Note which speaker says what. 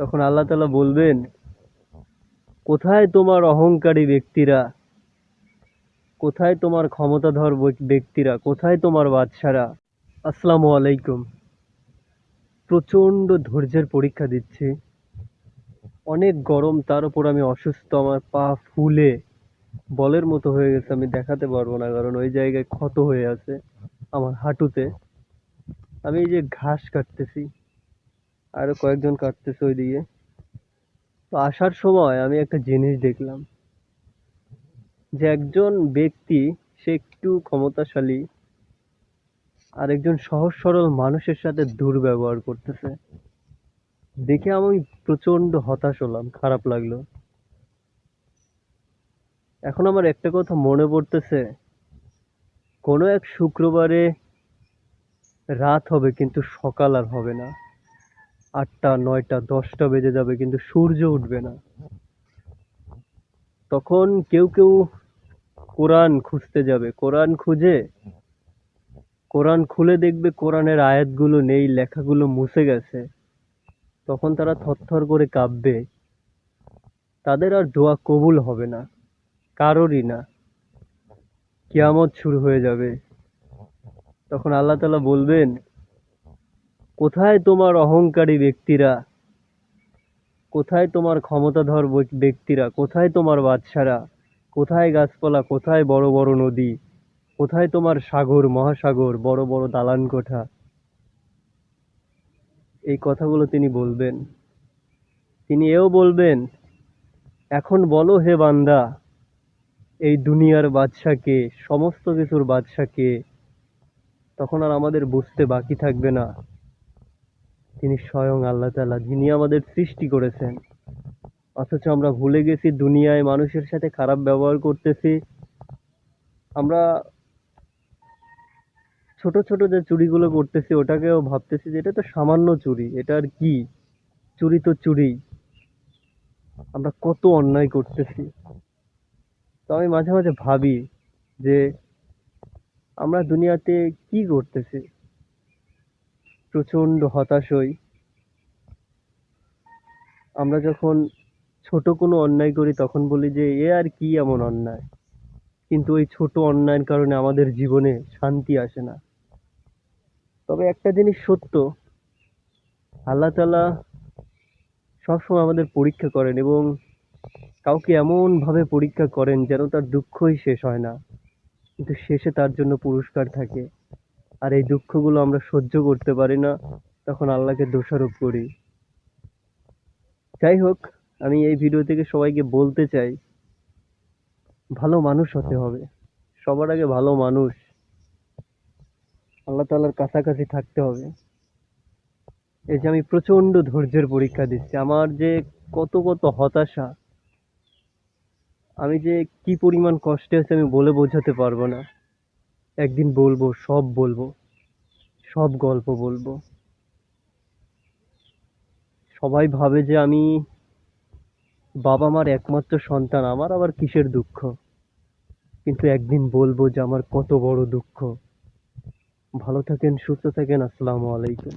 Speaker 1: তখন আল্লাহ তাআলা বলবেন, কোথায় তোমার অহংকারী ব্যক্তিরা, কোথায় তোমার ক্ষমতাধর ব্যক্তিরা, কোথায় তোমার বাদশারা। আসসালামু আলাইকুম। প্রচন্ড ধৈর্যের পরীক্ষা দিচ্ছি। অনেক গরম, তার উপর আমি অসুস্থ, আমার পা ফুলে বলের মতো হয়ে গেছে। আমি দেখাতে পারবো না, কারণ ওই জায়গায় ক্ষত হয়ে আছে আমার হাঁটুতে। আমি এই যে ঘাস কাটতেছি, আরো কয়েকজন কাটতেছে ওইদিকে। তো আসার সময় আমি একটা জিনিস দেখলাম, যে একজন ব্যক্তি, সে একটু ক্ষমতাশালী, আর একজন সহজ সরল মানুষের সাথে দুর্ব্যবহার করতেছে। দেখে আমি প্রচন্ড হতাশ হলাম, খারাপ লাগলো। এখন আমার একটা কথা মনে পড়তেছে, কোনো এক শুক্রবারে রাত হবে কিন্তু সকাল আর হবে না। 8টা 9টা 10টা বেজে যাবে কিন্তু সূর্য উঠবে না। তখন কেউ কেউ কোরআন খুঁজতে যাবে, কোরআন খুঁজে কোরআন খুলে দেখবে কোরআনের আয়াতগুলো নেই, লেখাগুলো মুছে গেছে। তখন তারা থরথর করে কাঁপবে, তাদের আর দোয়া কবুল হবে না, কারোরই না। কিয়ামত শুরু হয়ে যাবে। তখন আল্লাহ তাআলা বলবেন, কোথায় তোমার অহংকারী ব্যক্তিরা, কোথায় তোমার ক্ষমতাধর ব্যক্তিরা, কোথায় তোমার বাদশারা, কোথায় গাছপালা, কোথায় বড় বড় নদী, কোথায় তোমার সাগর মহাসাগর, বড় বড় দালান কোঠা। এই কথাগুলো তিনি বলবেন। তিনি এও বলবেন, এখন বলো হে বান্দা, এই দুনিয়ার বাদশা কে, সমস্ত কিছুর বাদশা কে। তখন আর আমাদের বুঝতে বাকি থাকবে না, তিনি স্বয়ং আল্লাহ তাআলা, যিনি আমাদের সৃষ্টি করেছেন। অথচ আমরা ভুলে গেছি, দুনিয়ায় মানুষের সাথে খারাপ ব্যবহার করতেছি। আমরা ছোট ছোট যে চুরিগুলো করতেছি, ওটাকেও ভাবতেছি যে এটা তো সামান্য চুরি, এটা আর কি, চুরি তো চুরি। আমরা কত অন্যায় করতেছি। তো আমি মাঝে মাঝে ভাবি যে আমরা দুনিয়াতে কি করতেছি। প্রচন্ড হতাশ হই আমরা যখন ছোট কোনো অন্যায় করি, তখন বলি যে এ আর কি এমন অন্যায়। কিন্তু ওই ছোট অন্যায়ের কারণে আমাদের জীবনে শান্তি আসে না। তবে একটা জিনিস সত্য, আল্লাহ তাআলা সবসময় আমাদের পরীক্ষা করেন, এবং কাউকে এমন ভাবে পরীক্ষা করেন যেন তার দুঃখই শেষ হয় না, কিন্তু শেষে তার জন্য পুরস্কার থাকে। আর এই দুঃখগুলো আমরা সহ্য করতে পারি না, তখন আল্লাহকে দোষারোপ করি। যাই হোক, আমি এই ভিডিও থেকে সবাইকে বলতে চাই, ভালো মানুষ হতে হবে। সবার আগে ভালো মানুষ, আল্লাহ তাআলার কাছাকাছি থাকতে হবে। এই যে আমি প্রচন্ড ধৈর্যের পরীক্ষা দিচ্ছি, আমার যে কত কত হতাশা, আমি যে কি পরিমাণ কষ্টে আছি আমি বলে বোঝাতে পারবো না। একদিন বলবো, সব বলবো, সব গল্প বলবো। সবাই ভাবে যে আমি বাবা মার একমাত্র সন্তান, আমার আবার কিসের দুঃখ। কিন্তু একদিন বলবো যে আমার কত বড় দুঃখ। ভালো থাকেন, সুস্থ থাকেন। আসসালামু আলাইকুম।